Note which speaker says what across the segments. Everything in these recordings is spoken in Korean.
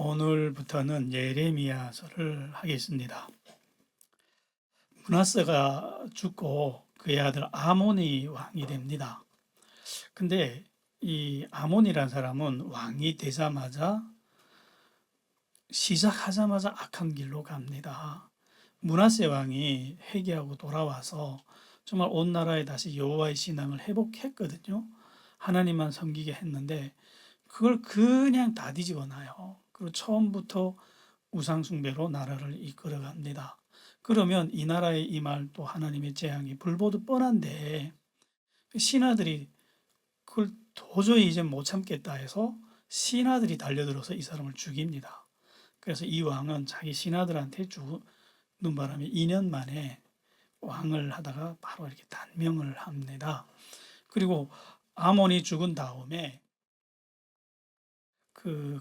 Speaker 1: 오늘부터는 예레미야서를 하겠습니다. 므낫세가 죽고 그의 아들 아몬이 왕이 됩니다. 근데 이 아몬이라는 사람은 왕이 되자마자 시작하자마자 악한 길로 갑니다. 므낫세 왕이 회개하고 돌아와서 정말 온 나라에 다시 여호와의 신앙을 회복했거든요. 하나님만 섬기게 했는데 그걸 그냥 다 뒤집어 놔요. 그리고 처음부터 우상숭배로 나라를 이끌어갑니다. 그러면 이 나라에 임할 또 하나님의 재앙이 불보듯 뻔한데 신하들이 그걸 도저히 이제 못 참겠다 해서 신하들이 달려들어서 이 사람을 죽입니다. 그래서 이 왕은 자기 신하들한테 죽는 바람에 2년 만에 왕을 하다가 바로 이렇게 단명을 합니다. 그리고 아몬이 죽은 다음에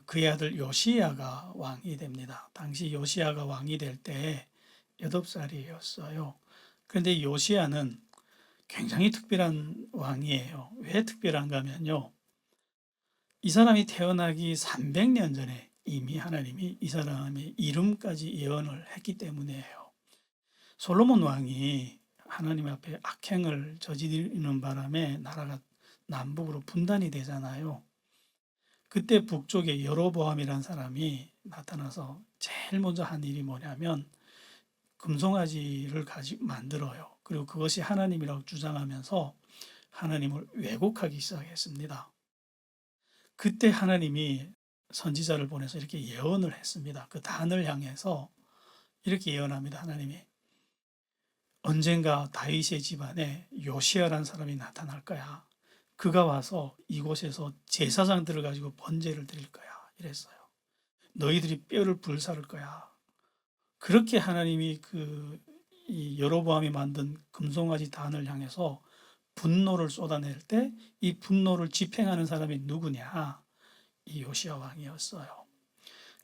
Speaker 1: 그의 아들 요시야가 왕이 됩니다. 당시 요시야가 왕이 될 때 8살이었어요. 그런데 요시야는 굉장히 특별한 왕이에요. 왜 특별한가 하면요. 이 사람이 태어나기 300년 전에 이미 하나님이 이 사람의 이름까지 예언을 했기 때문이에요. 솔로몬 왕이 하나님 앞에 악행을 저지르는 바람에 나라가 남북으로 분단이 되잖아요. 그때 북쪽에 여로보암이라는 사람이 나타나서 제일 먼저 한 일이 뭐냐면 금송아지를 만들어요. 그리고 그것이 하나님이라고 주장하면서 하나님을 왜곡하기 시작했습니다. 그때 하나님이 선지자를 보내서 이렇게 예언을 했습니다. 그 단을 향해서 이렇게 예언합니다. 하나님이 언젠가 다윗의 집안에 요시야라는 사람이 나타날 거야. 그가 와서 이곳에서 제사장들을 가지고 번제를 드릴 거야. 이랬어요. 너희들이 뼈를 불사를 거야. 그렇게 하나님이 이 여로보암이 만든 금송아지 단을 향해서 분노를 쏟아낼 때 이 분노를 집행하는 사람이 누구냐? 이 요시야 왕이었어요.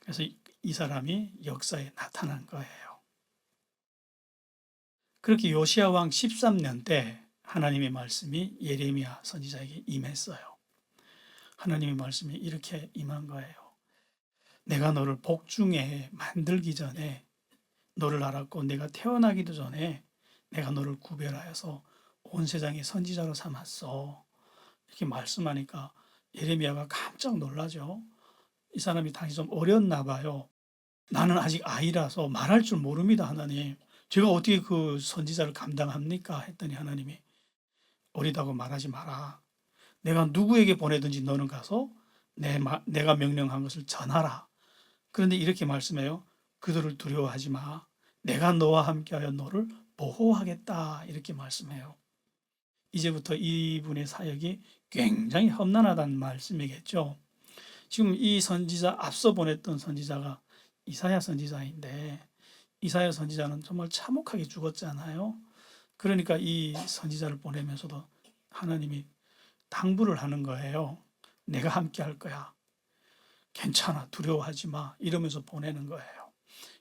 Speaker 1: 그래서 이 사람이 역사에 나타난 거예요. 그렇게 요시야 왕 13년 때 하나님의 말씀이 예레미야 선지자에게 임했어요. 하나님의 말씀이 이렇게 임한 거예요. 내가 너를 복중에 만들기 전에 너를 알았고 내가 태어나기도 전에 내가 너를 구별하여서 온 세상의 선지자로 삼았어. 이렇게 말씀하니까 예레미야가 깜짝 놀라죠. 이 사람이 당시 좀 어렸나 봐요. 나는 아직 아이라서 말할 줄 모릅니다, 하나님. 제가 어떻게 그 선지자를 감당합니까? 했더니 하나님이 어리다고 말하지 마라. 내가 누구에게 보내든지 너는 가서 내가 명령한 것을 전하라. 그런데 이렇게 말씀해요. 그들을 두려워하지 마. 내가 너와 함께하여 너를 보호하겠다. 이렇게 말씀해요. 이제부터 이분의 사역이 굉장히 험난하다는 말씀이겠죠. 지금 이 선지자, 앞서 보냈던 선지자가 이사야 선지자인데 이사야 선지자는 정말 참혹하게 죽었잖아요. 그러니까 이 선지자를 보내면서도 하나님이 당부를 하는 거예요. 내가 함께 할 거야. 괜찮아. 두려워하지 마. 이러면서 보내는 거예요.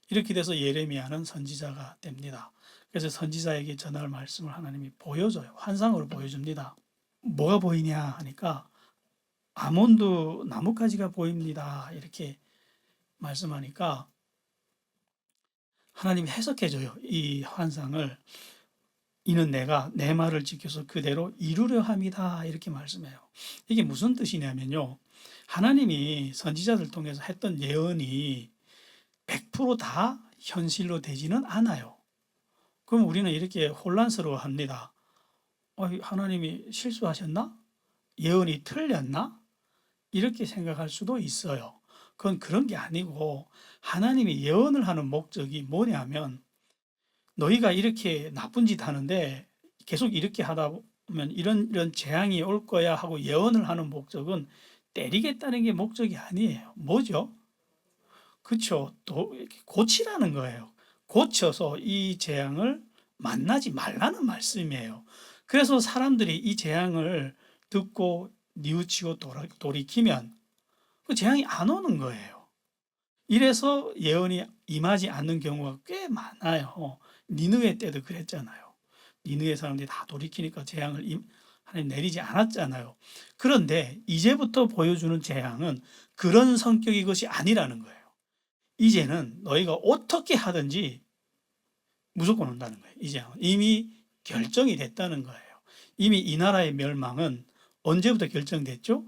Speaker 1: 이렇게 돼서 예레미야는 선지자가 됩니다. 그래서 선지자에게 전할 말씀을 하나님이 보여줘요. 환상으로 보여줍니다. 뭐가 보이냐 하니까 아몬드 나뭇가지가 보입니다. 이렇게 말씀하니까 하나님이 해석해줘요. 이 환상을. 이는 내가 내 말을 지켜서 그대로 이루려 함이다. 이렇게 말씀해요. 이게 무슨 뜻이냐면요. 하나님이 선지자들 통해서 했던 예언이 100%다 현실로 되지는 않아요. 그럼 우리는 이렇게 혼란스러워 합니다. 하나님이 실수하셨나? 예언이 틀렸나? 이렇게 생각할 수도 있어요. 그건 그런 게 아니고 하나님이 예언을 하는 목적이 뭐냐면 너희가 이렇게 나쁜 짓 하는데 계속 이렇게 하다 보면 이런 재앙이 올 거야 하고 예언을 하는 목적은 때리겠다는 게 목적이 아니에요. 뭐죠? 그렇죠. 또 이렇게 고치라는 거예요. 고쳐서 이 재앙을 만나지 말라는 말씀이에요. 그래서 사람들이 이 재앙을 듣고 뉘우치고 돌이키면 그 재앙이 안 오는 거예요. 이래서 예언이 임하지 않는 경우가 꽤 많아요. 니느웨 때도 그랬잖아요. 니느웨 사람들이 다 돌이키니까 재앙을 하나님 내리지 않았잖아요. 그런데 이제부터 보여주는 재앙은 그런 성격의 것이 아니라는 거예요. 이제는 너희가 어떻게 하든지 무조건 온다는 거예요. 이제 이미 결정이 됐다는 거예요. 이미 이 나라의 멸망은 언제부터 결정됐죠?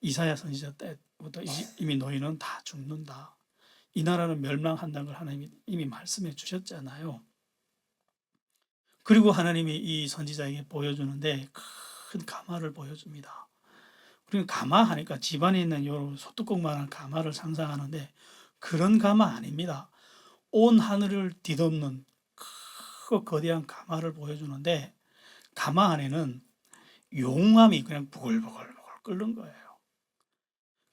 Speaker 1: 이사야 선지자 때부터 이미 너희는 다 죽는다. 이 나라는 멸망한다는 걸 하나님이 이미 말씀해 주셨잖아요. 그리고 하나님이 이 선지자에게 보여주는데 큰 가마를 보여줍니다. 우리는 가마 하니까 집안에 있는 요 소뚜껑만한 가마를 상상하는데 그런 가마 아닙니다. 온 하늘을 뒤덮는 크고 거대한 가마를 보여주는데 가마 안에는 용암이 그냥 부글부글 끓는 거예요.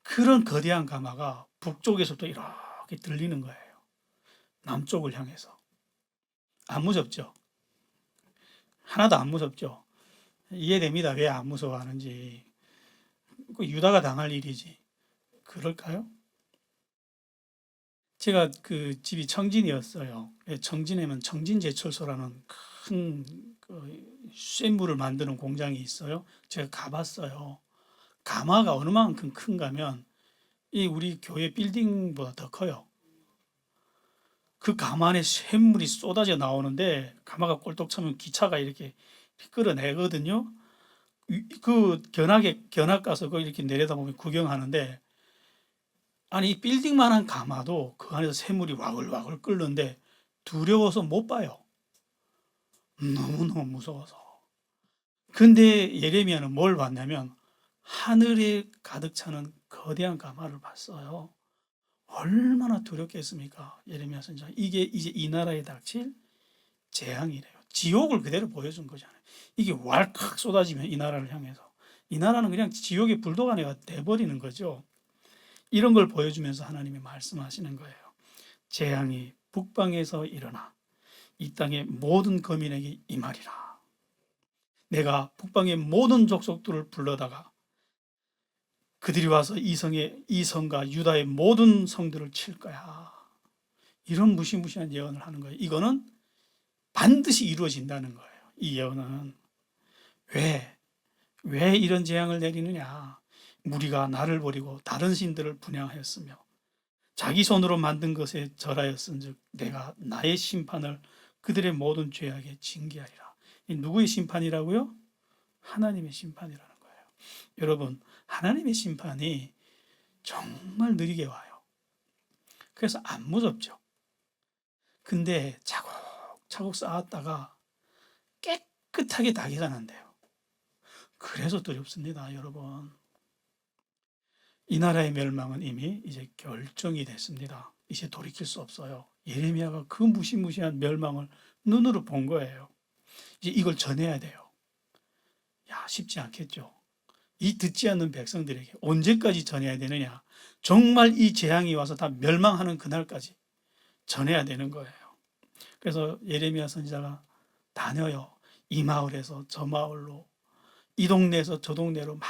Speaker 1: 그런 거대한 가마가 북쪽에서도 이렇게 들리는 거예요. 남쪽을 향해서. 안 무섭죠? 하나도 안 무섭죠? 이해됩니다. 왜 안 무서워하는지. 그 유다가 당할 일이지. 그럴까요? 제가 그 집이 청진이었어요. 청진에는 청진제철소라는 큰 쇳물을 만드는 공장이 있어요. 제가 가봤어요. 가마가 어느 만큼 큰가면 이 우리 교회 빌딩보다 더 커요. 그 가마 안에 쇳물이 쏟아져 나오는데 가마가 꼴떡 차면 기차가 이렇게 끌어내거든요. 그 견학 가서 그 이렇게 내려다보면 구경하는데 아니 이 빌딩만한 가마도 그 안에서 쇳물이 와글와글 끓는데 두려워서 못 봐요. 너무너무 무서워서. 근데 예레미야는 뭘 봤냐면 하늘에 가득 차는 거대한 가마를 봤어요. 얼마나 두렵겠습니까? 예레미야 선지자. 이게 이제 이 나라에 닥칠 재앙이래요. 지옥을 그대로 보여준 거잖아요. 이게 왈칵 쏟아지면 이 나라를 향해서 이 나라는 그냥 지옥의 불도가내가 돼버리는 거죠. 이런 걸 보여주면서 하나님이 말씀하시는 거예요. 재앙이 북방에서 일어나 이 땅의 모든 거민에게 임하리라. 내가 북방의 모든 족속들을 불러다가 그들이 와서 이 성과 유다의 모든 성들을 칠 거야. 이런 무시무시한 예언을 하는 거예요. 이거는 반드시 이루어진다는 거예요. 이 예언은. 왜 이런 재앙을 내리느냐? 무리가 나를 버리고 다른 신들을 분향하였으며 자기 손으로 만든 것에 절하였은즉 내가 나의 심판을 그들의 모든 죄악에 징계하리라. 이 누구의 심판이라고요? 하나님의 심판이라는 거예요. 여러분, 하나님의 심판이 정말 느리게 와요. 그래서 안 무섭죠. 근데 차곡차곡 쌓았다가 깨끗하게 다 계산한대요. 그래서 두렵습니다, 여러분. 이 나라의 멸망은 이미 이제 결정이 됐습니다. 이제 돌이킬 수 없어요. 예레미야가 그 무시무시한 멸망을 눈으로 본 거예요. 이제 이걸 전해야 돼요. 야, 쉽지 않겠죠. 이 듣지 않는 백성들에게 언제까지 전해야 되느냐? 정말 이 재앙이 와서 다 멸망하는 그날까지 전해야 되는 거예요. 그래서 예레미야 선지자가 다녀요. 이 마을에서 저 마을로, 이 동네에서 저 동네로 막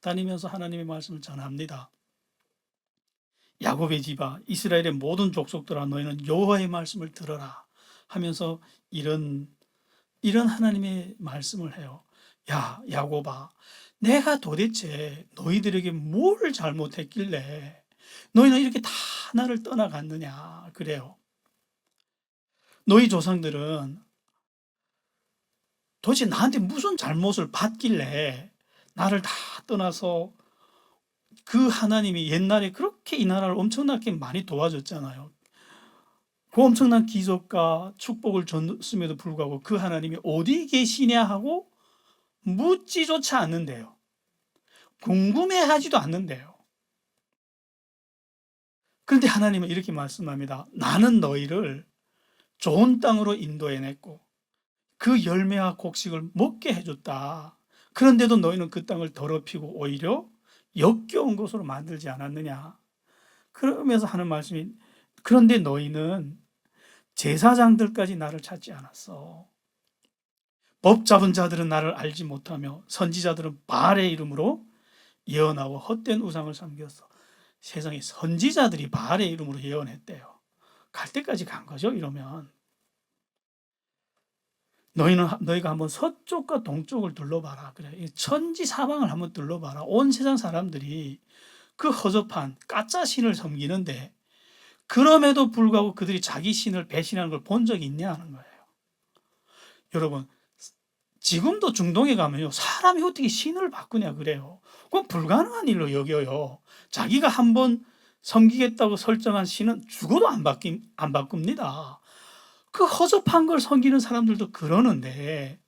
Speaker 1: 다니면서 하나님의 말씀을 전합니다. 야곱의 집아, 이스라엘의 모든 족속들아, 너희는 여호와의 말씀을 들어라 하면서 이런 하나님의 말씀을 해요. 야, 야곱아, 내가 도대체 너희들에게 뭘 잘못했길래 너희는 이렇게 다 나를 떠나갔느냐. 그래요. 너희 조상들은 도대체 나한테 무슨 잘못을 받길래 나를 다 떠나서 그 하나님이 옛날에 그렇게 이 나라를 엄청나게 많이 도와줬잖아요. 그 엄청난 기적과 축복을 줬음에도 불구하고 그 하나님이 어디 계시냐 하고 묻지조차 않는데요. 궁금해하지도 않는데요. 그런데 하나님은 이렇게 말씀합니다. 나는 너희를 좋은 땅으로 인도해냈고 그 열매와 곡식을 먹게 해줬다. 그런데도 너희는 그 땅을 더럽히고 오히려 역겨운 곳으로 만들지 않았느냐. 그러면서 하는 말씀이 그런데 너희는 제사장들까지 나를 찾지 않았어. 법 잡은 자들은 나를 알지 못하며 선지자들은 바알의 이름으로 예언하고 헛된 우상을 섬겼어. 세상에 선지자들이 바알의 이름으로 예언했대요. 갈 때까지 간 거죠. 이러면 너희가 한번 서쪽과 동쪽을 둘러봐라. 그래, 천지 사방을 한번 둘러봐라. 온 세상 사람들이 그 허접한 가짜 신을 섬기는데 그럼에도 불구하고 그들이 자기 신을 배신하는 걸 본 적이 있냐 하는 거예요. 여러분, 지금도 중동에 가면요, 사람이 어떻게 신을 바꾸냐 그래요. 그건 불가능한 일로 여겨요. 자기가 한번 섬기겠다고 설정한 신은 죽어도 안 바꿉니다. 그 허접한 걸 섬기는 사람들도 그러는데,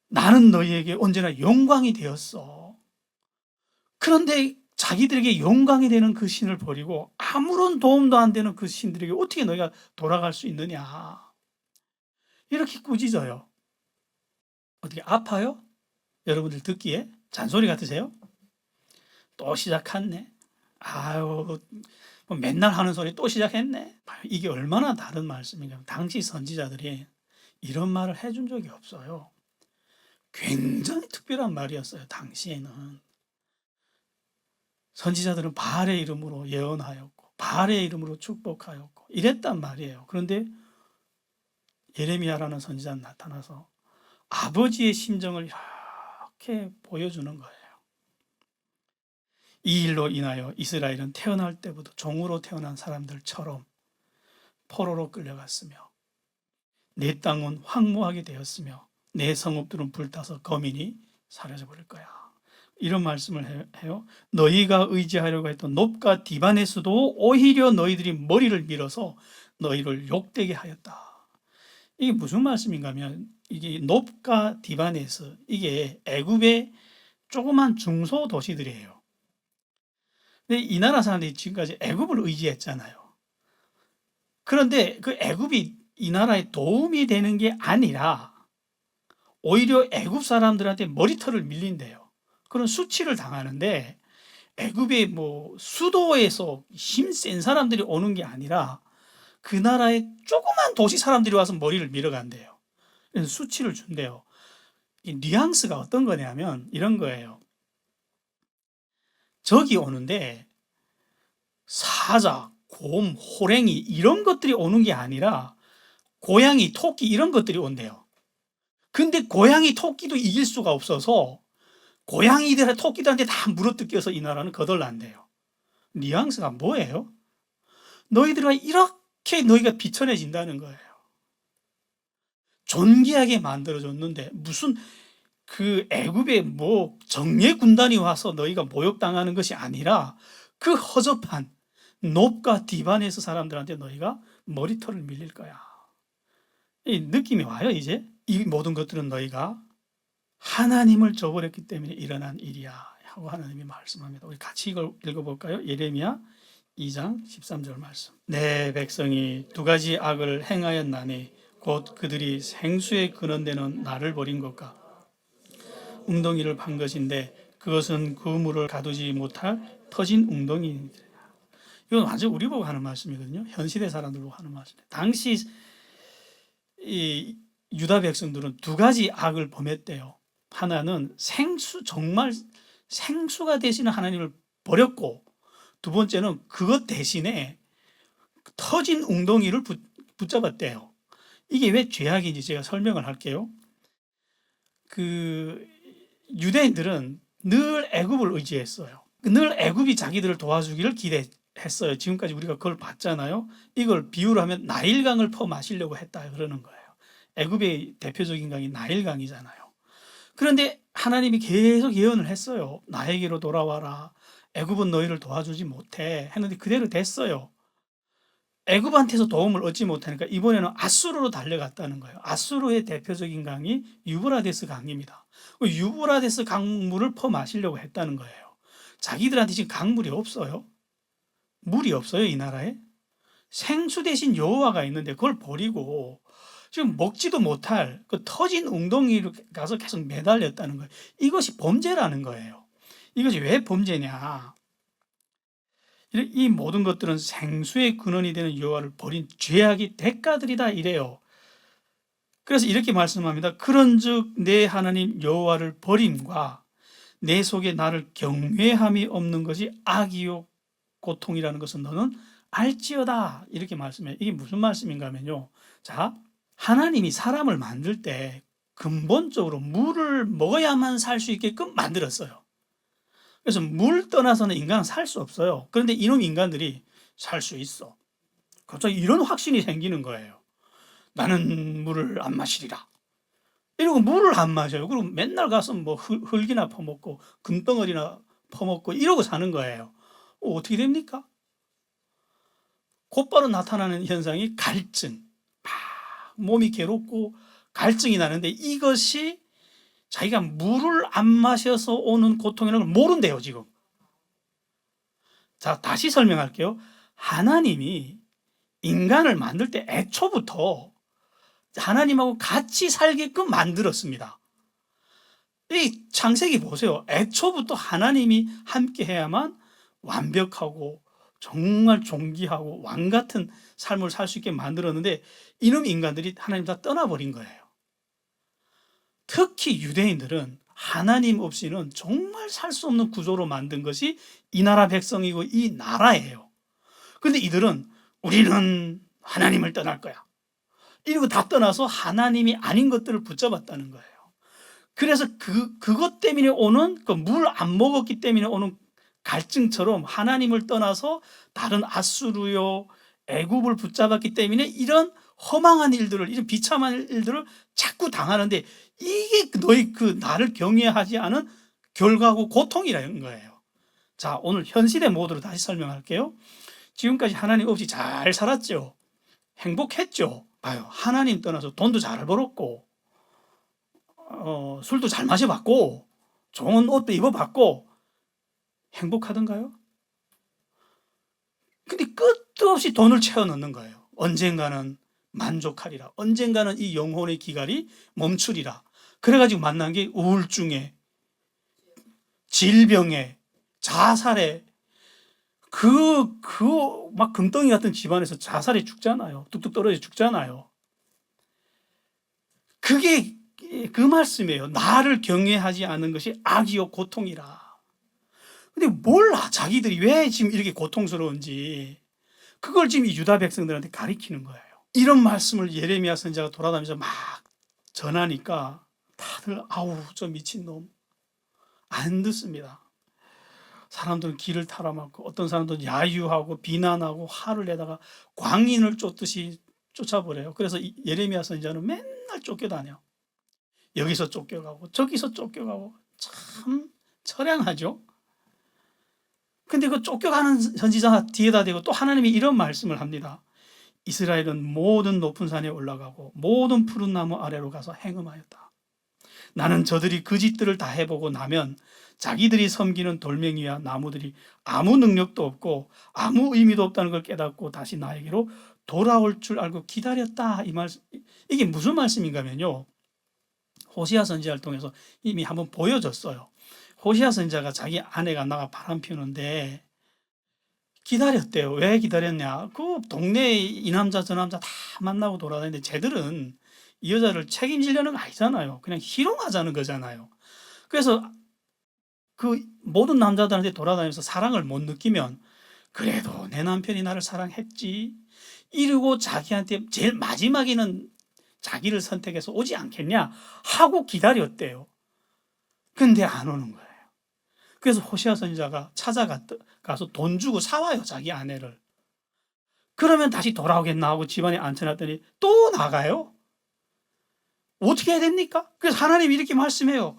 Speaker 1: 나는 너희에게 언제나 영광이 되었어. 그런데 자기들에게 영광이 되는 그 신을 버리고 아무런 도움도 안 되는 그 신들에게 어떻게 너희가 돌아갈 수 있느냐. 이렇게 꾸짖어요. 어떻게 아파요? 여러분들 듣기에 잔소리 같으세요? 또 시작했네. 아유, 뭐 맨날 하는 소리 또 시작했네. 이게 얼마나 다른 말씀인가. 당시 선지자들이 이런 말을 해준 적이 없어요. 굉장히 특별한 말이었어요. 당시에는. 선지자들은 바알의 이름으로 예언하였고 바알의 이름으로 축복하였고 이랬단 말이에요. 그런데 예레미야라는 선지자는 나타나서 아버지의 심정을 이렇게 보여주는 거예요. 이 일로 인하여 이스라엘은 태어날 때부터 종으로 태어난 사람들처럼 포로로 끌려갔으며 내 땅은 황무하게 되었으며 내 성읍들은 불타서 거민이 사라져 버릴 거야. 이런 말씀을 해요. 너희가 의지하려고 했던 놉과 디바네스도 오히려 너희들이 머리를 밀어서 너희를 욕되게 하였다. 이게 무슨 말씀인가 하면 이게 놉과 디바네스, 이게 애굽의 조그만 중소도시들이에요. 근데 이 나라 사람들이 지금까지 애굽을 의지했잖아요. 그런데 그 애굽이 이 나라에 도움이 되는 게 아니라 오히려 애굽 사람들한테 머리털을 밀린대요. 그런 수치를 당하는데 애굽의 뭐 수도에서 힘센 사람들이 오는 게 아니라 그 나라의 조그만 도시 사람들이 와서 머리를 밀어간대요. 그래서 수치를 준대요. 이 뉘앙스가 어떤 거냐면 이런 거예요. 적이 오는데 사자, 곰, 호랭이 이런 것들이 오는 게 아니라 고양이, 토끼 이런 것들이 온대요. 근데 고양이, 토끼도 이길 수가 없어서 고양이들, 토끼들한테 다 물어뜯겨서 이 나라는 거덜난대요. 뉘앙스가 뭐예요? 너희들과 이렇게 너희가 비천해진다는 거예요. 존귀하게 만들어줬는데 무슨 그 애굽의 뭐 정예 군단이 와서 너희가 모욕당하는 것이 아니라 그 허접한 놉과 디바네스 사람들한테 너희가 머리털을 밀릴 거야. 이 느낌이 와요. 이제 이 모든 것들은 너희가 하나님을 저버렸기 때문에 일어난 일이야 하고 하나님이 말씀합니다. 우리 같이 이걸 읽어볼까요? 예레미야 2장 13절 말씀. 내 백성이 두 가지 악을 행하였나니 곧 그들이 생수에 근원되는 나를 버린 것과 웅덩이를 판 것인데 그것은 그 물을 가두지 못할 터진 웅덩이니라. 이건 완전 우리 보고 하는 말씀이거든요. 현 시대 사람들 보고 하는 말씀이에요. 당시 이 유다 백성들은 두 가지 악을 범했대요. 하나는 정말 생수가 되시는 하나님을 버렸고, 두 번째는 그것 대신에 터진 웅덩이를 붙잡았대요. 이게 왜 죄악인지 제가 설명을 할게요. 그 유대인들은 늘 애굽을 의지했어요. 늘 애굽이 자기들을 도와주기를 기대했어요. 지금까지 우리가 그걸 봤잖아요. 이걸 비유로 하면 나일강을 퍼 마시려고 했다 그러는 거예요. 애굽의 대표적인 강이 나일강이잖아요. 그런데 하나님이 계속 예언을 했어요. 나에게로 돌아와라. 애굽은 너희를 도와주지 못해 했는데 그대로 됐어요. 애굽한테서 도움을 얻지 못하니까 이번에는 아수르로 달려갔다는 거예요. 아수르의 대표적인 강이 유브라데스 강입니다. 유브라데스 강물을 퍼 마시려고 했다는 거예요. 자기들한테 지금 강물이 없어요. 물이 없어요, 이 나라에. 생수 대신 여호와가 있는데 그걸 버리고 지금 먹지도 못할 그 터진 웅덩이로 가서 계속 매달렸다는 거예요. 이것이 범죄라는 거예요. 이것이 왜 범죄냐? 이 모든 것들은 생수의 근원이 되는 여호와를 버린 죄악의 대가들이다 이래요. 그래서 이렇게 말씀합니다. 그런즉 내 하나님 여호와를 버림과 내 속에 나를 경외함이 없는 것이 악이요 고통이라는 것은 너는 알지어다. 이렇게 말씀해요. 이게 무슨 말씀인가 하면요. 자, 하나님이 사람을 만들 때 근본적으로 물을 먹어야만 살 수 있게끔 만들었어요. 그래서 물 떠나서는 인간은 살 수 없어요. 그런데 이놈 인간들이 살 수 있어. 갑자기 이런 확신이 생기는 거예요. 나는 물을 안 마시리라. 이러고 물을 안 마셔요. 그리고 맨날 가서 뭐 흙이나 퍼먹고 금덩어리나 퍼먹고 이러고 사는 거예요. 어떻게 됩니까? 곧바로 나타나는 현상이 갈증. 막 몸이 괴롭고 갈증이 나는데 이것이 자기가 물을 안 마셔서 오는 고통이라는 걸 모른대요, 지금. 자, 다시 설명할게요. 하나님이 인간을 만들 때 애초부터 하나님하고 같이 살게끔 만들었습니다. 이 창세기 보세요. 애초부터 하나님이 함께 해야만 완벽하고 정말 존귀하고 왕 같은 삶을 살 수 있게 만들었는데 이놈 인간들이 하나님 다 떠나버린 거예요. 특히 유대인들은 하나님 없이는 정말 살 수 없는 구조로 만든 것이 이 나라 백성이고 이 나라예요. 근데 이들은 우리는 하나님을 떠날 거야. 이러고 다 떠나서 하나님이 아닌 것들을 붙잡았다는 거예요. 그래서 그것 때문에 오는 그 물 안 먹었기 때문에 오는 갈증처럼 하나님을 떠나서 다른 아수르요, 애굽을 붙잡았기 때문에 이런 허망한 일들을, 이런 비참한 일들을 자꾸 당하는데 이게 너희 나를 경외하지 않은 결과고 고통이라는 거예요. 자, 오늘 현 시대 모드로 다시 설명할게요. 지금까지 하나님 없이 잘 살았죠. 행복했죠. 봐요. 하나님 떠나서 돈도 잘 벌었고 술도 잘 마셔봤고 좋은 옷도 입어봤고 행복하던가요? 근데 끝도 없이 돈을 채워 넣는 거예요. 언젠가는 만족하리라. 언젠가는 이 영혼의 기갈이 멈추리라. 그래가지고 만난 게 우울증에, 질병에, 자살에, 막 금덩이 같은 집안에서 자살해 죽잖아요. 뚝뚝 떨어져 죽잖아요. 그게 그 말씀이에요. 나를 경외하지 않는 것이 악이요 고통이라. 근데 몰라. 자기들이 왜 지금 이렇게 고통스러운지. 그걸 지금 이 유다 백성들한테 가리키는 거예요. 이런 말씀을 예레미야 선지자가 돌아다니면서 막 전하니까 다들 아우 저 미친놈 안 듣습니다. 사람들은 길을 타라막고 어떤 사람들은 야유하고 비난하고 화를 내다가 광인을 쫓듯이 쫓아버려요. 그래서 예레미야 선지자는 맨날 쫓겨다녀. 여기서 쫓겨가고 저기서 쫓겨가고 참 처량하죠. 근데 그 쫓겨가는 선지자 뒤에다 대고 또 하나님이 이런 말씀을 합니다. 이스라엘은 모든 높은 산에 올라가고 모든 푸른 나무 아래로 가서 행음하였다. 나는 저들이 그 짓들을 다 해보고 나면 자기들이 섬기는 돌멩이와 나무들이 아무 능력도 없고 아무 의미도 없다는 걸 깨닫고 다시 나에게로 돌아올 줄 알고 기다렸다. 이게 무슨 말씀인가면요. 호시아 선지자를 통해서 이미 한번 보여줬어요. 호시아 선지자가 자기 아내가 나가 바람 피우는데 기다렸대요. 왜 기다렸냐? 그 동네에 이 남자 저 남자 다 만나고 돌아다니는데 쟤들은 이 여자를 책임지려는 거 아니잖아요. 그냥 희롱하자는 거잖아요. 그래서 그 모든 남자들한테 돌아다니면서 사랑을 못 느끼면 그래도 내 남편이 나를 사랑했지 이러고 자기한테 제일 마지막에는 자기를 선택해서 오지 않겠냐 하고 기다렸대요. 근데 안 오는 거예요. 그래서 호시아 선지자가 찾아가서 돈 주고 사와요. 자기 아내를. 그러면 다시 돌아오겠나 하고 집안에 앉혀놨더니 또 나가요. 어떻게 해야 됩니까? 그래서 하나님이 이렇게 말씀해요.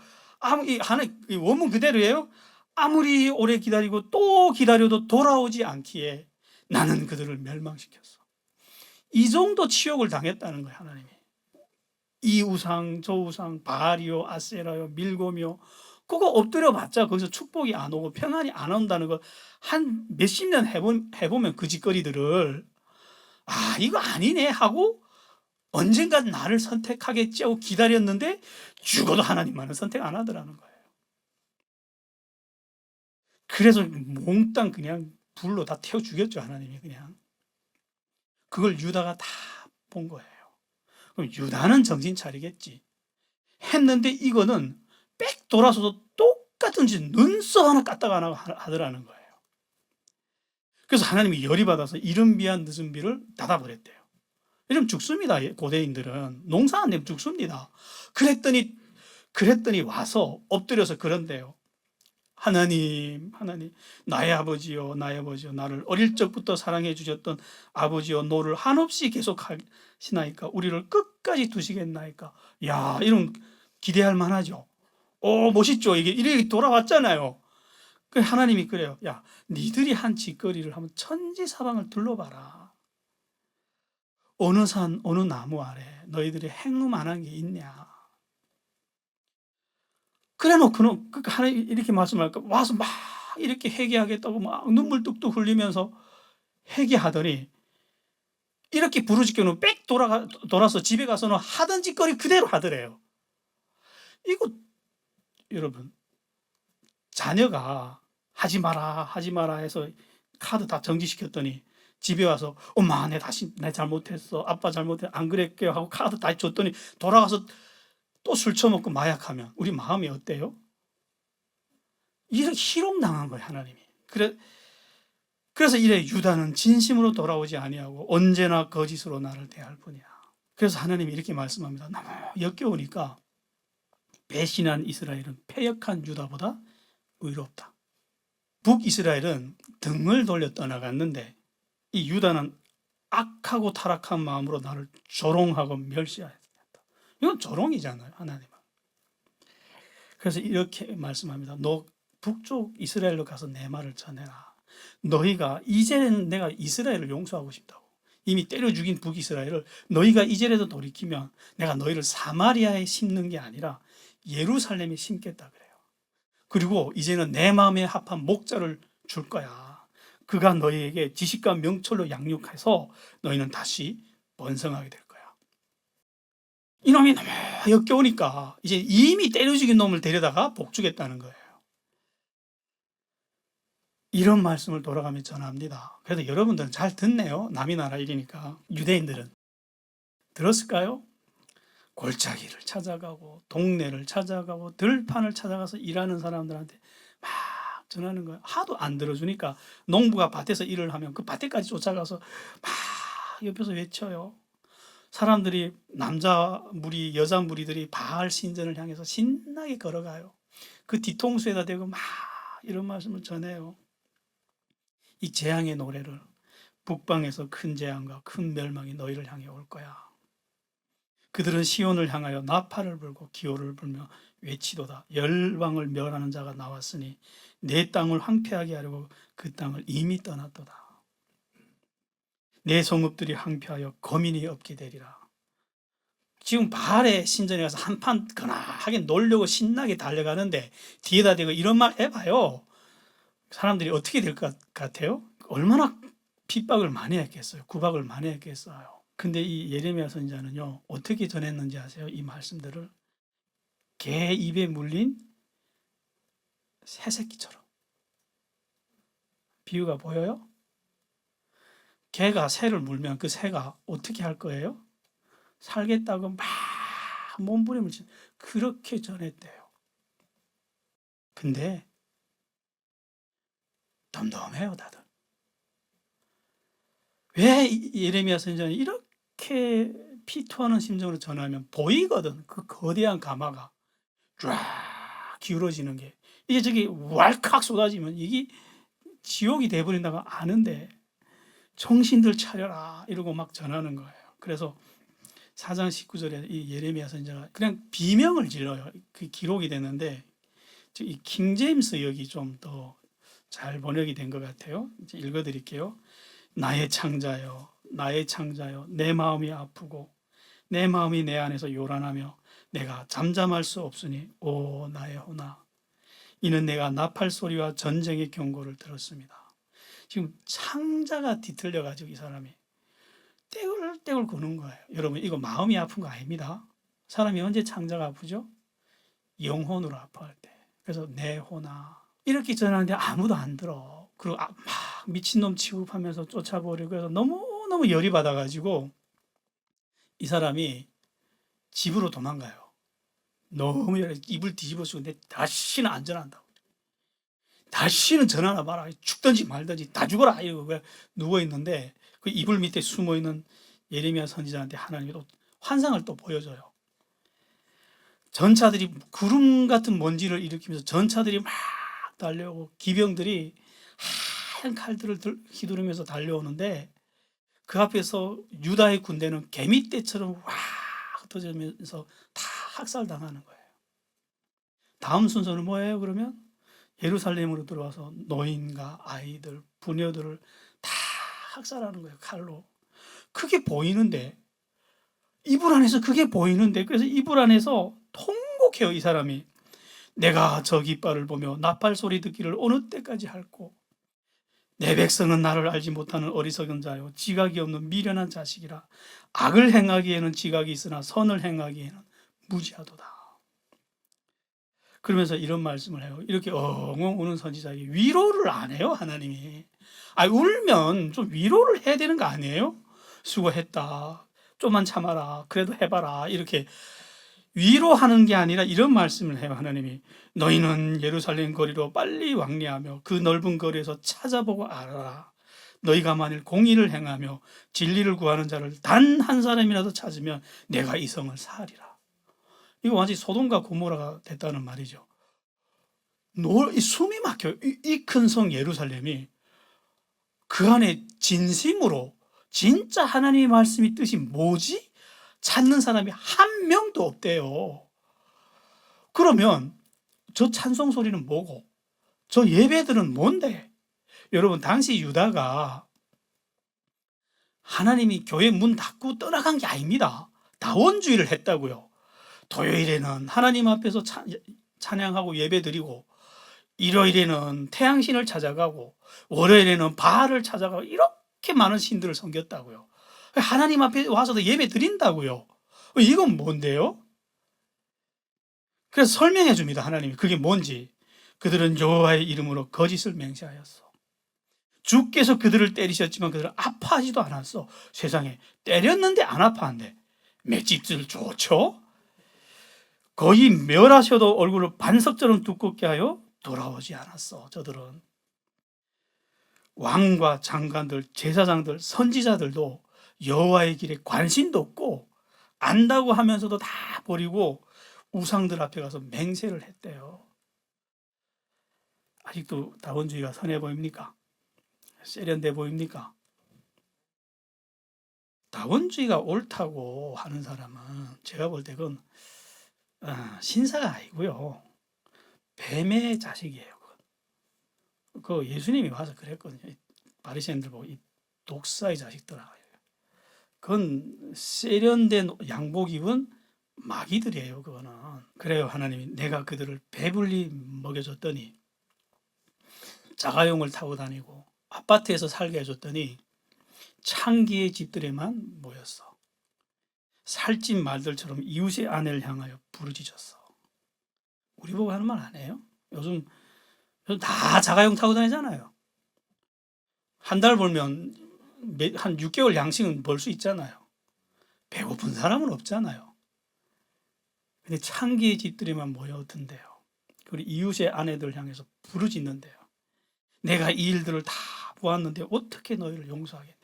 Speaker 1: 이 원문 그대로예요. 아무리 오래 기다리고 또 기다려도 돌아오지 않기에 나는 그들을 멸망시켰어. 이 정도 치욕을 당했다는 거예요. 하나님이. 이 우상 저 우상 바알이요 아세라요 밀고며 그거 엎드려봤자 거기서 축복이 안 오고 평안이 안 온다는 거 한 몇십 년 해보면 그 짓거리들을 이거 아니네 하고 언젠가 나를 선택하겠지 하고 기다렸는데 죽어도 하나님만은 선택 안 하더라는 거예요. 그래서 몽땅 그냥 불로 다 태워 죽였죠. 하나님이 그냥. 그걸 유다가 다 본 거예요. 그럼 유다는 정신 차리겠지 했는데 이거는 빽 돌아서도 똑같은 짓 눈썹 하나 까딱 안 하고 하더라는 거예요. 그래서 하나님이 열이 받아서 이른 비한 늦은 비를 닫아버렸대요. 이러면 죽습니다. 고대인들은 농사 안 되면 죽습니다. 그랬더니 와서 엎드려서 그런데요. 하나님, 나의 아버지요, 나의 아버지요, 나를 어릴 적부터 사랑해 주셨던 아버지요, 노를 한없이 계속하시나이까, 우리를 끝까지 두시겠나이까. 야, 이런 기대할 만하죠. 멋있죠. 이게 이렇게 돌아왔잖아요. 그 하나님이 그래요. 야, 니들이 한 짓거리를 한번 천지사방을 둘러봐라. 어느 산, 어느 나무 아래 너희들이 행음 안 한 게 있냐. 그래 놓고는 하나님 이렇게 말씀할까 와서 막 이렇게 회개하겠다고 막 눈물 뚝뚝 흘리면서 회개하더니 이렇게 부르짖겨는 빽 돌아서 집에 가서는 하던 짓거리 그대로 하더래요. 이거 여러분, 자녀가 하지 마라 해서 카드 다 정지시켰더니 집에 와서 엄마 내 잘못했어, 아빠 잘못했어, 안 그랬게요 하고 카드 다 줬더니 돌아가서 또 술 처먹고 마약하면 우리 마음이 어때요? 이렇게 희롱당한 거예요, 하나님이. 그래서 이래 유다는 진심으로 돌아오지 아니하고 언제나 거짓으로 나를 대할 뿐이야. 그래서 하나님이 이렇게 말씀합니다. 너무 역겨우니까 배신한 이스라엘은 패역한 유다보다 의롭다. 북이스라엘은 등을 돌려 떠나갔는데 이 유다는 악하고 타락한 마음으로 나를 조롱하고 멸시하였다. 이건 조롱이잖아요, 하나님은. 그래서 이렇게 말씀합니다. 너 북쪽 이스라엘로 가서 내 말을 전해라. 너희가 이제는 내가 이스라엘을 용서하고 싶다고. 이미 때려 죽인 북이스라엘을 너희가 이제라도 돌이키면 내가 너희를 사마리아에 심는 게 아니라 예루살렘에 심겠다 그래요. 그리고 이제는 내 마음에 합한 목자를 줄 거야. 그가 너희에게 지식과 명철로 양육해서 너희는 다시 번성하게 될 거야. 이놈이 너무 역겨우니까 이제 이미 때려 죽인 놈을 데려다가 복주겠다는 거예요. 이런 말씀을 돌아가며 전합니다. 그래도 여러분들은 잘 듣네요. 남이 나라 일이니까. 유대인들은 들었을까요? 골짜기를 찾아가고 동네를 찾아가고 들판을 찾아가서 일하는 사람들한테 막 전하는 거예요. 하도 안 들어주니까 농부가 밭에서 일을 하면 그 밭에까지 쫓아가서 막 옆에서 외쳐요. 사람들이 남자 무리, 여자 무리들이 바알 신전을 향해서 신나게 걸어가요. 그 뒤통수에다 대고 막 이런 말씀을 전해요. 이 재앙의 노래를 북방에서 큰 재앙과 큰 멸망이 너희를 향해 올 거야. 그들은 시온을 향하여 나팔을 불고 기호를 불며 외치도다. 열방을 멸하는 자가 나왔으니 내 땅을 황폐하게 하려고 그 땅을 이미 떠났도다. 내 성읍들이 황폐하여 거민이 없게 되리라. 지금 바알의 신전에 가서 한판 거나하게 놀려고 신나게 달려가는데 뒤에다 대고 이런 말 해봐요. 사람들이 어떻게 될 것 같아요? 얼마나 핍박을 많이 했겠어요. 구박을 많이 했겠어요. 근데 이 예레미야 선지자는요, 어떻게 전했는지 아세요? 이 말씀들을 개 입에 물린 새새끼처럼. 비유가 보여요? 개가 새를 물면 그 새가 어떻게 할 거예요? 살겠다고 막 몸부림을 치는, 그렇게 전했대요. 근데 덤덤해요, 다들. 왜 예레미야 선지자는 이렇게 피토하는 심정으로 전하면 보이거든. 그 거대한 가마가 쫙 기울어지는 게 이게 저기 왈칵 쏟아지면 이게 지옥이 돼버린다고 아는데 정신들 차려라 이러고 막 전하는 거예요. 그래서 4장 19절에 이 예레미야 선지자가 그냥 비명을 질러요. 그 기록이 되는데 이 킹제임스 역이 좀 더 잘 번역이 된 것 같아요. 이제 읽어드릴게요. 나의 창자여, 나의 창자여, 내 마음이 아프고 내 마음이 내 안에서 요란하며 내가 잠잠할 수 없으니 오 나의 호나. 이는 내가 나팔 소리와 전쟁의 경고를 들었습니다. 지금 창자가 뒤틀려가지고 이 사람이 떼굴떼굴 구는 거예요. 여러분 이거 마음이 아픈 거 아닙니다. 사람이 언제 창자가 아프죠? 영혼으로 아파할 때. 그래서 내 호나 이렇게 전하는데 아무도 안 들어. 그리고 막 미친놈 취급하면서 쫓아버리고 해서 너무너무 열이 받아가지고 이 사람이 집으로 도망가요. 너무 열이 입을 뒤집어쓰고 내 다시는 안 전한다고. 다시는 전화나 마라. 죽든지 말든지 다 죽어라. 이러고 누워있는데 그 이불 밑에 숨어있는 예레미야 선지자한테 하나님이 또 환상을 또 보여줘요. 전차들이 구름 같은 먼지를 일으키면서 전차들이 막 달려오고 기병들이 하얀 칼들을 휘두르면서 달려오는데 그 앞에서 유다의 군대는 개미떼처럼 와 흩어지면서 다 학살당하는 거예요. 다음 순서는 뭐예요? 그러면 예루살렘으로 들어와서 노인과 아이들, 부녀들을 다 학살하는 거예요. 칼로. 그게 보이는데, 이불 안에서 그게 보이는데, 그래서 이불 안에서 통곡해요. 이 사람이. 내가 저 깃발을 보며 나팔 소리 듣기를 어느 때까지 할꼬. 내 백성은 나를 알지 못하는 어리석은 자요 지각이 없는 미련한 자식이라. 악을 행하기에는 지각이 있으나 선을 행하기에는 무지하도다. 그러면서 이런 말씀을 해요. 이렇게 엉엉 우는 선지자에게 위로를 안 해요, 하나님이. 울면 좀 위로를 해야 되는 거 아니에요? 수고했다. 좀만 참아라. 그래도 해봐라. 이렇게 위로하는 게 아니라 이런 말씀을 해요, 하나님이. 너희는 예루살렘 거리로 빨리 왕래하며 그 넓은 거리에서 찾아보고 알아라. 너희가 만일 공의를 행하며 진리를 구하는 자를 단 한 사람이라도 찾으면 내가 이 성을 사하리라. 이거 완전히 소돔과 고모라가 됐다는 말이죠. 숨이 막혀요. 이 큰 성 예루살렘이 그 안에 진심으로 진짜 하나님의 말씀이 뜻이 뭐지? 찾는 사람이 한 명도 없대요. 그러면 저 찬송 소리는 뭐고? 저 예배들은 뭔데? 여러분, 당시 유다가 하나님이 교회 문 닫고 떠나간 게 아닙니다. 다원주의를 했다고요. 토요일에는 하나님 앞에서 찬양하고 예배드리고, 일요일에는 태양신을 찾아가고, 월요일에는 바알을 찾아가고, 이렇게 많은 신들을 섬겼다고요. 하나님 앞에 와서도 예배 드린다고요. 이건 뭔데요? 그래서 설명해 줍니다, 하나님이. 그게 뭔지. 그들은 여호와의 이름으로 거짓을 맹세하였어. 주께서 그들을 때리셨지만 그들은 아파하지도 않았어. 세상에, 때렸는데 안 아파한대. 맷집질 좋죠? 거의 멸하셔도 얼굴을 반석처럼 두껍게 하여 돌아오지 않았어. 저들은 왕과 장관들, 제사장들, 선지자들도 여호와의 길에 관심도 없고 안다고 하면서도 다 버리고 우상들 앞에 가서 맹세를 했대요. 아직도 다원주의가 선해 보입니까? 세련돼 보입니까? 다원주의가 옳다고 하는 사람은 제가 볼 때 그건 신사가 아니고요, 뱀의 자식이에요. 그 예수님이 와서 그랬거든요. 바리새인들 보고 이 독사의 자식들아. 그건 세련된 양복 입은 마귀들이에요. 그거는. 그래요, 하나님이 내가 그들을 배불리 먹여줬더니, 자가용을 타고 다니고 아파트에서 살게 해줬더니 창기의 집들에만 모였어. 살찐 말들처럼 이웃의 아내를 향하여 부르짖었어. 우리 보고 하는 말 아니에요? 요즘 다 자가용 타고 다니잖아요. 한 달 벌면 한 6개월 양식은 벌 수 있잖아요. 배고픈 사람은 없잖아요. 근데 창기의 집들에만 모여든대요. 그리고 이웃의 아내들 향해서 부르짖는데요. 내가 이 일들을 다 보았는데 어떻게 너희를 용서하겠냐.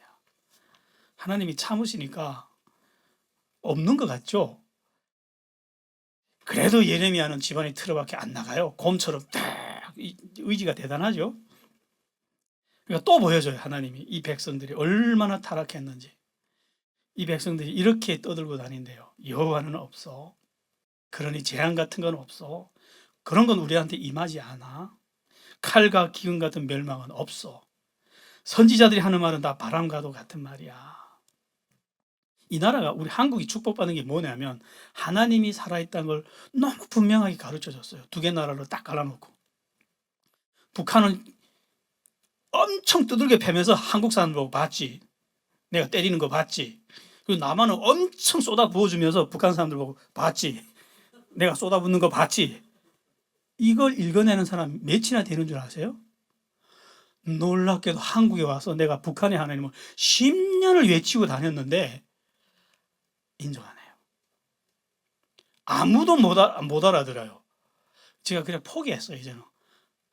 Speaker 1: 하나님이 참으시니까 없는 것 같죠? 그래도 예레미야는 집안의 틀어밖에 안 나가요. 곰처럼 딱 의지가 대단하죠. 그러니까 또 보여줘요, 하나님이. 이 백성들이 얼마나 타락했는지. 이 백성들이 이렇게 떠들고 다닌대요. 여호와는 없어. 그러니 재앙 같은 건 없어. 그런 건 우리한테 임하지 않아. 칼과 기근 같은 멸망은 없어. 선지자들이 하는 말은 다 바람과도 같은 말이야. 이 나라가, 우리 한국이 축복받는 게 뭐냐면 하나님이 살아있다는 걸 너무 분명하게 가르쳐줬어요. 두 개 나라를 딱 갈라놓고. 북한은 엄청 두들겨 패면서 한국 사람 보고 봤지. 내가 때리는 거 봤지. 그리고 남한은 엄청 쏟아 부어주면서 북한 사람들 보고 봤지. 내가 쏟아붓는 거 봤지. 이걸 읽어내는 사람 몇이나 되는 줄 아세요? 놀랍게도 한국에 와서 내가 북한의 하나님을 10년을 외치고 다녔는데 인정 안 해요. 아무도 못 알아들어요. 제가 그냥 포기했어요. 이제는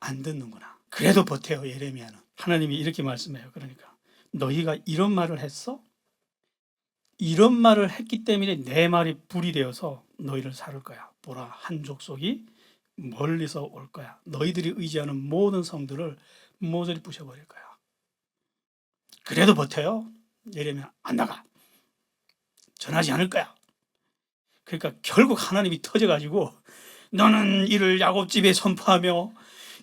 Speaker 1: 안 듣는구나. 그래도 버텨요, 예레미야는. 하나님이 이렇게 말씀해요. 그러니까 너희가 이런 말을 했어? 이런 말을 했기 때문에 내 말이 불이 되어서 너희를 살을 거야. 보라, 한 족속이 멀리서 올 거야. 너희들이 의지하는 모든 성들을 모조리 부셔버릴 거야. 그래도 버텨요. 예레미야 안 나가. 전하지 않을 거야. 그러니까 결국 하나님이 터져가지고 너는 이를 야곱 집에 선포하며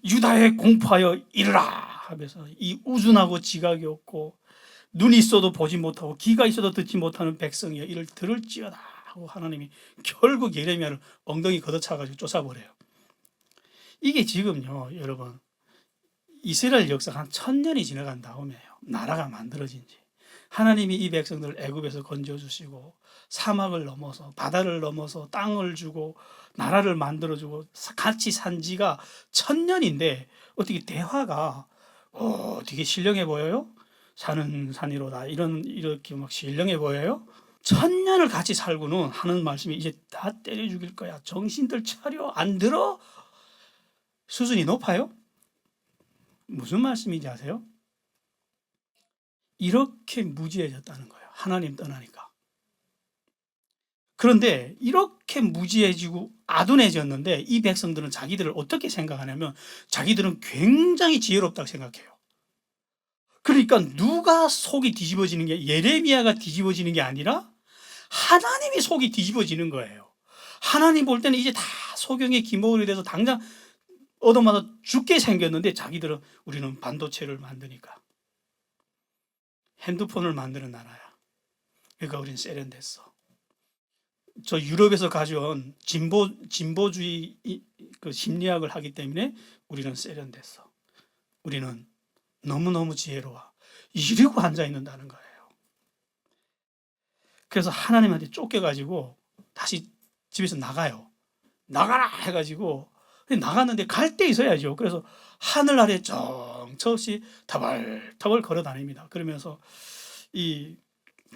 Speaker 1: 유다에 공포하여 이르라 하면서 이 우준하고 지각이 없고 눈이 있어도 보지 못하고 귀가 있어도 듣지 못하는 백성이여 이를 들을지어다 하고 하나님이 결국 예레미야를 엉덩이 걷어차가지고 쫓아버려요. 이게 지금요 여러분 이스라엘 역사가 한 1000년이 지나간 다음에요 나라가 만들어진 지 하나님이 이 백성들을 애굽에서 건져주시고 사막을 넘어서 바다를 넘어서 땅을 주고 나라를 만들어주고 같이 산 지가 1000년인데 어떻게 대화가 되게 신령해 보여요? 산은 산이로다 이렇게 막 신령해 보여요? 1000년을 같이 살고는 하는 말씀이 이제 다 때려 죽일 거야. 정신들 차려. 안 들어? 수준이 높아요? 무슨 말씀인지 아세요? 이렇게 무지해졌다는 거예요. 하나님 떠나니까. 그런데 이렇게 무지해지고 아둔해졌는데 이 백성들은 자기들을 어떻게 생각하냐면 자기들은 굉장히 지혜롭다고 생각해요. 그러니까 누가 속이 뒤집어지는 게 예레미야가 뒤집어지는 게 아니라 하나님이 속이 뒤집어지는 거예요. 하나님 볼 때는 이제 다 소경의 기목이 돼서 당장 얻어맞아 죽게 생겼는데 자기들은 우리는 반도체를 만드니까 핸드폰을 만드는 나라야. 그러니까 우리는 세련됐어. 저 유럽에서 가져온 진보주의 그 심리학을 하기 때문에 우리는 세련됐어. 우리는 너무너무 지혜로워. 이러고 앉아 있는다는 거예요. 그래서 하나님한테 쫓겨가지고 다시 집에서 나가요. 나가라 해가지고 나갔는데 갈 데 있어야죠. 그래서 하늘 아래 정처없이 터벌터벌 걸어 다닙니다. 그러면서 이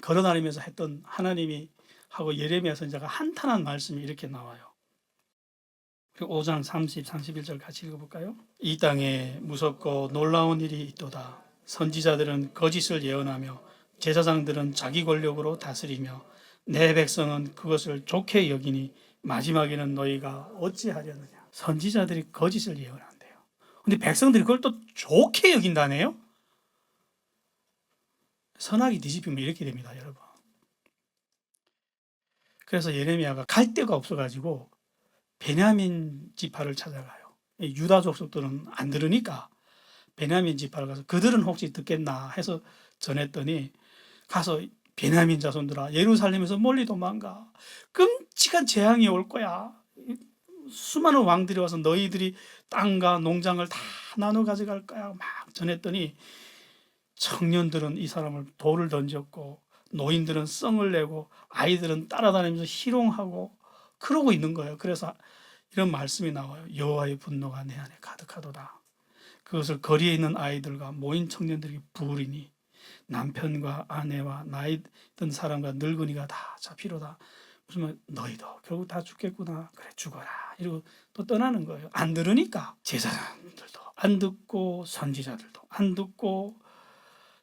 Speaker 1: 걸어 다니면서 했던 하나님이 하고 예레미야 선지자가 한탄한 말씀이 이렇게 나와요. 5장 30, 31절 같이 읽어볼까요? 이 땅에 무섭고 놀라운 일이 있도다. 선지자들은 거짓을 예언하며 제사장들은 자기 권력으로 다스리며 내 백성은 그것을 좋게 여기니 마지막에는 너희가 어찌하려느냐. 선지자들이 거짓을 예언한대요. 근데 백성들이 그걸 또 좋게 여긴다네요. 선악이 뒤집히면 이렇게 됩니다, 여러분. 그래서 예레미야가 갈 데가 없어가지고 베냐민 지파를 찾아가요. 유다 족속들은 안 들으니까 베냐민 지파를 가서 그들은 혹시 듣겠나 해서 전했더니 가서 베냐민 자손들아 예루살렘에서 멀리 도망가. 끔찍한 재앙이 올 거야. 수많은 왕들이 와서 너희들이 땅과 농장을 다 나눠 가져갈 거야. 막 전했더니 청년들은 이 사람을 돌을 던졌고 노인들은 썽을 내고 아이들은 따라다니면서 희롱하고 그러고 있는 거예요. 그래서 이런 말씀이 나와요. 여호와의 분노가 내 안에 가득하도다. 그것을 거리에 있는 아이들과 모인 청년들이 부으리니 남편과 아내와 나이 든 사람과 늙은이가 다 잡히로다. 무슨 말 너희도 결국 다 죽겠구나. 그래 죽어라. 이러고 또 떠나는 거예요. 안 들으니까 제사장들도 안 듣고 선지자들도 안 듣고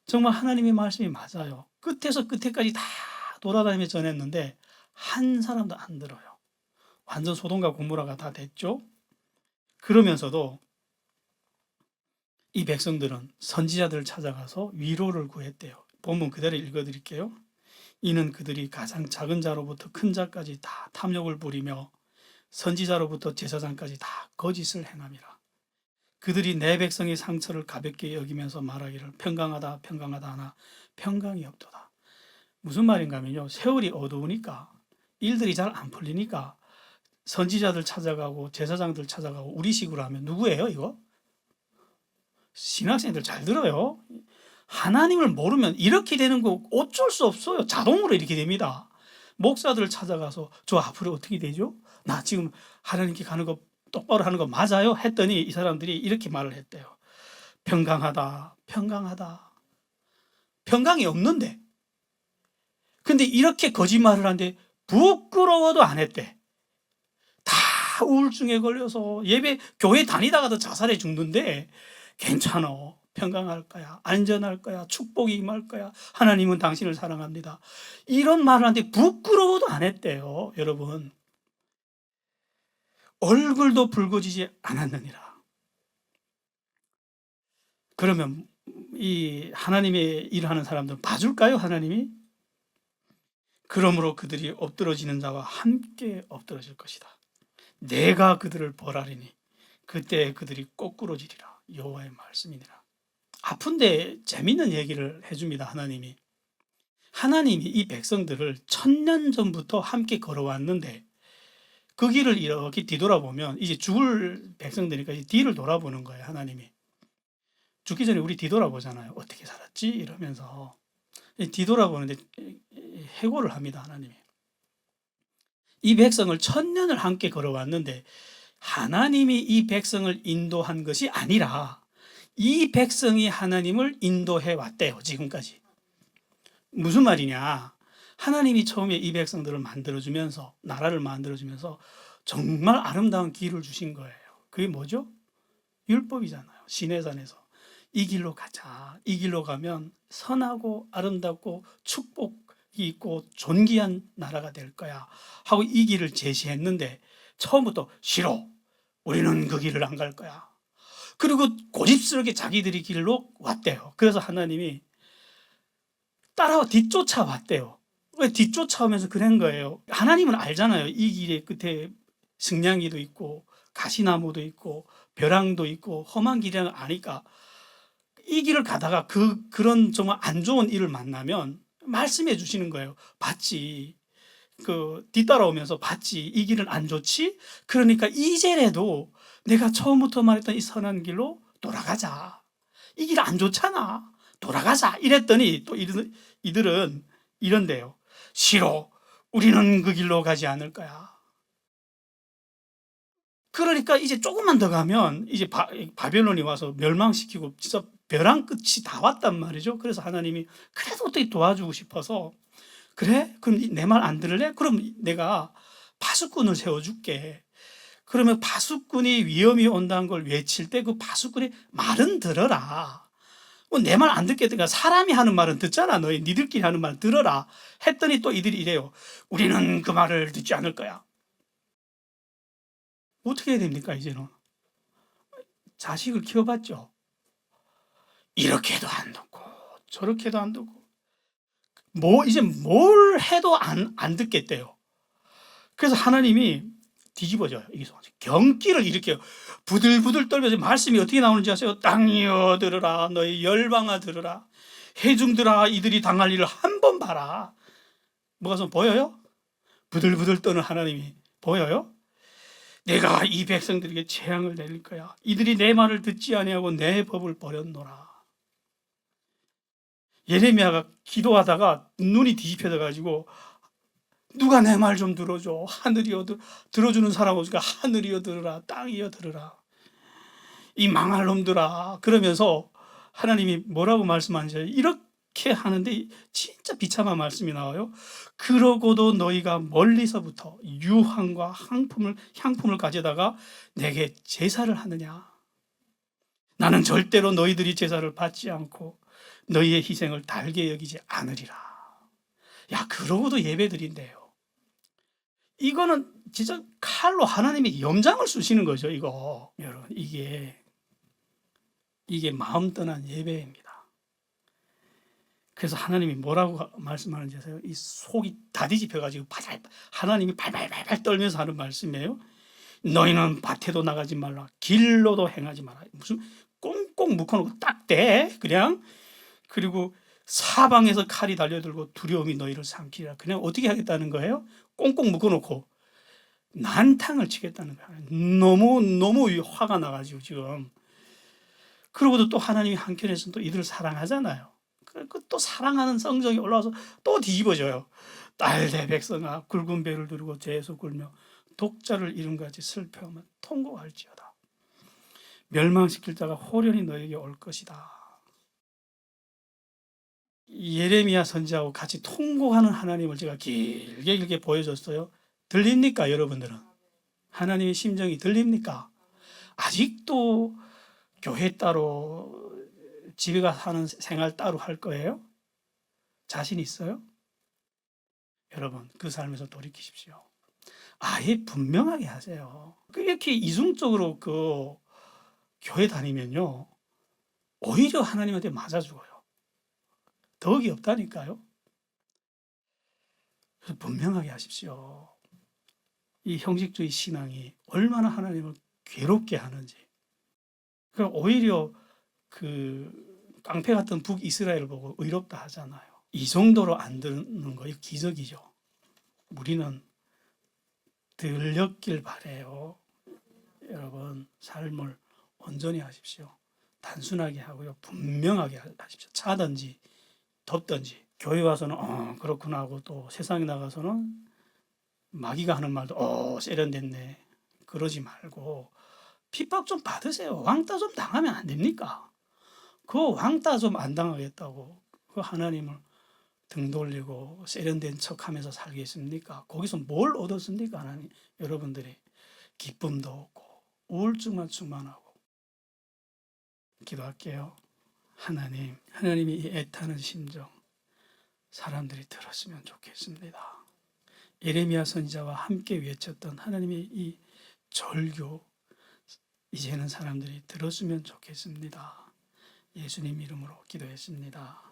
Speaker 1: 정말 하나님의 말씀이 맞아요. 끝에서 끝에까지 다 돌아다니며 전했는데 한 사람도 안 들어요. 완전 소돔과 고모라가 다 됐죠. 그러면서도 이 백성들은 선지자들을 찾아가서 위로를 구했대요. 본문 그대로 읽어드릴게요. 이는 그들이 가장 작은 자로부터 큰 자까지 다 탐욕을 부리며 선지자로부터 제사장까지 다 거짓을 행함이라. 그들이 내 백성의 상처를 가볍게 여기면서 말하기를 평강하다 평강하다 하나 평강이 없도다. 무슨 말인가 하면요. 세월이 어두우니까 일들이 잘 안 풀리니까 선지자들 찾아가고 제사장들 찾아가고 우리식으로 하면 누구예요 이거? 신학생들 잘 들어요. 하나님을 모르면 이렇게 되는 거 어쩔 수 없어요. 자동으로 이렇게 됩니다. 목사들을 찾아가서 저 앞으로 어떻게 되죠? 나 지금 하나님께 가는 거 똑바로 하는 거 맞아요? 했더니 이 사람들이 이렇게 말을 했대요. 평강하다, 평강하다. 평강이 없는데. 근데 이렇게 거짓말을 하는데 부끄러워도 안 했대. 다 우울증에 걸려서 교회 다니다가도 자살해 죽는데 괜찮아. 평강할 거야. 안전할 거야. 축복이 임할 거야. 하나님은 당신을 사랑합니다. 이런 말을 하는데 부끄러워도 안 했대요. 여러분. 얼굴도 붉어지지 않았느니라. 그러면 이 하나님의 일하는 사람들 봐줄까요? 하나님이? 그러므로 그들이 엎드러지는 자와 함께 엎드러질 것이다. 내가 그들을 벌하리니 그때 그들이 거꾸로지리라. 여호와의 말씀이니라. 아픈데 재밌는 얘기를 해줍니다. 하나님이 이 백성들을 1000년 전부터 함께 걸어왔는데 그 길을 이렇게 뒤돌아보면 이제 죽을 백성들이니까 이제 뒤를 돌아보는 거예요. 하나님이 죽기 전에 우리 뒤돌아보잖아요. 어떻게 살았지? 이러면서 뒤돌아보는데 해고를 합니다. 하나님이 이 백성을 1000년을 함께 걸어왔는데 하나님이 이 백성을 인도한 것이 아니라 이 백성이 하나님을 인도해 왔대요. 지금까지. 무슨 말이냐? 하나님이 처음에 이 백성들을 만들어주면서 나라를 만들어주면서 정말 아름다운 길을 주신 거예요. 그게 뭐죠? 율법이잖아요. 시내산에서 이 길로 가자. 이 길로 가면 선하고 아름답고 축복이 있고 존귀한 나라가 될 거야 하고 이 길을 제시했는데 처음부터 싫어. 우리는 그 길을 안 갈 거야. 그리고 고집스럽게 자기들이 길로 왔대요. 그래서 하나님이 뒤쫓아왔대요. 왜 뒤쫓아오면서 그런 거예요? 하나님은 알잖아요. 이 길의 끝에 승냥이도 있고 가시나무도 있고 벼랑도 있고 험한 길이라는 걸 아니까 이 길을 가다가 그런 정말 안 좋은 일을 만나면 말씀해 주시는 거예요. 봤지. 뒤따라오면서 봤지. 이 길은 안 좋지? 그러니까 이제라도 내가 처음부터 말했던 이 선한 길로 돌아가자. 이 길 안 좋잖아. 돌아가자. 이랬더니 또 이들은 이런데요. 싫어. 우리는 그 길로 가지 않을 거야. 그러니까 이제 조금만 더 가면 이제 바벨론이 와서 멸망시키고 진짜 벼랑 끝이 다 왔단 말이죠. 그래서 하나님이 그래도 어떻게 도와주고 싶어서 그래? 그럼 내 말 안 들을래? 그럼 내가 파수꾼을 세워줄게. 그러면 파수꾼이 위험이 온다는 걸 외칠 때 그 파수꾼의 말은 들어라. 내 말 안 듣겠다니까 사람이 하는 말은 듣잖아. 니들끼리 하는 말 들어라. 했더니 또 이들이 이래요. 우리는 그 말을 듣지 않을 거야. 어떻게 해야 됩니까 이제는? 자식을 키워봤죠. 이렇게도 안 듣고 저렇게도 안 듣고 이제 뭘 해도 안 듣겠대요. 그래서 하나님이 뒤집어져요. 이게 경기를 일으켜요. 부들부들 떨면서 말씀이 어떻게 나오는지 아세요? 땅이여 들으라. 너희 열방아 들으라. 회중들아 이들이 당할 일을 한번 봐라. 뭐가 좀 보여요? 부들부들 떠는 하나님이 보여요? 내가 이 백성들에게 재앙을 내릴 거야. 이들이 내 말을 듣지 아니하고 내 법을 버렸노라. 예레미야가 기도하다가 눈이 뒤집혀져 가지고 누가 내 말 좀 들어줘. 하늘이여 들어주는 사람 없으니까 하늘이여 들으라. 땅이여 들으라. 이 망할 놈들아. 그러면서 하나님이 뭐라고 말씀하는지 이렇게 하는데 진짜 비참한 말씀이 나와요. 그러고도 너희가 멀리서부터 유황과 향품을 가져다가 내게 제사를 하느냐. 나는 절대로 너희들이 제사를 받지 않고 너희의 희생을 달게 여기지 않으리라. 야, 그러고도 예배드린대요. 이거는 진짜 칼로 하나님이 염장을 쑤시는 거죠. 이거 여러분, 이게 마음 떠난 예배입니다. 그래서 하나님이 뭐라고 말씀하는지 아세요? 이 속이 다 뒤집혀가지고 하나님이 발발발발 떨면서 하는 말씀이에요. 너희는 밭에도 나가지 말라. 길로도 행하지 마라. 무슨 꽁꽁 묶어놓고 딱 대 그냥. 그리고 사방에서 칼이 달려들고 두려움이 너희를 삼키리라. 그냥 어떻게 하겠다는 거예요? 꽁꽁 묶어놓고 난탕을 치겠다는 거예요. 너무 화가 나가지고 지금. 그러고도 또 하나님이 한켠에서는 또 이들을 사랑하잖아요. 또 사랑하는 성정이 올라와서 또 뒤집어져요. 딸대 백성아 굵은 배를 두르고 재에서 굴며 독자를 잃은 같이 슬퍼하며 통곡할지어다. 멸망시킬 자가 호련히 너에게 올 것이다. 예레미야 선지자하고 같이 통곡하는 하나님을 제가 길게 보여줬어요. 들립니까 여러분들은? 하나님의 심정이 들립니까? 아직도 교회 따로 집에 가서 하는 생활 따로 할 거예요? 자신 있어요? 여러분 그 삶에서 돌이키십시오. 아예 분명하게 하세요. 이렇게 이중적으로 교회 다니면요, 오히려 하나님한테 맞아 죽어요. 덕이 없다니까요. 그래서 분명하게 하십시오. 이 형식주의 신앙이 얼마나 하나님을 괴롭게 하는지. 그러니까 오히려 깡패 같은 북이스라엘을 보고 의롭다 하잖아요. 이 정도로 안 듣는 거, 이거 기적이죠. 우리는 들렸길 바래요. 여러분, 삶을 온전히 하십시오. 단순하게 하고요. 분명하게 하십시오. 차든지 덥든지. 교회 와서는 그렇구나 하고 또 세상에 나가서는 마귀가 하는 말도 세련됐네. 그러지 말고 핍박 좀 받으세요. 왕따 좀 당하면 안 됩니까? 그 왕따 좀 안 당하겠다고 그 하나님을 등 돌리고 세련된 척하면서 살겠습니까? 거기서 뭘 얻었습니까? 하나님, 여러분들이 기쁨도 없고 우울증만 충만하고. 기도할게요. 하나님이 이 애타는 심정 사람들이 들었으면 좋겠습니다. 예레미야 선지자와 함께 외쳤던 하나님의 이 절규, 이제는 사람들이 들었으면 좋겠습니다. 예수님 이름으로 기도했습니다.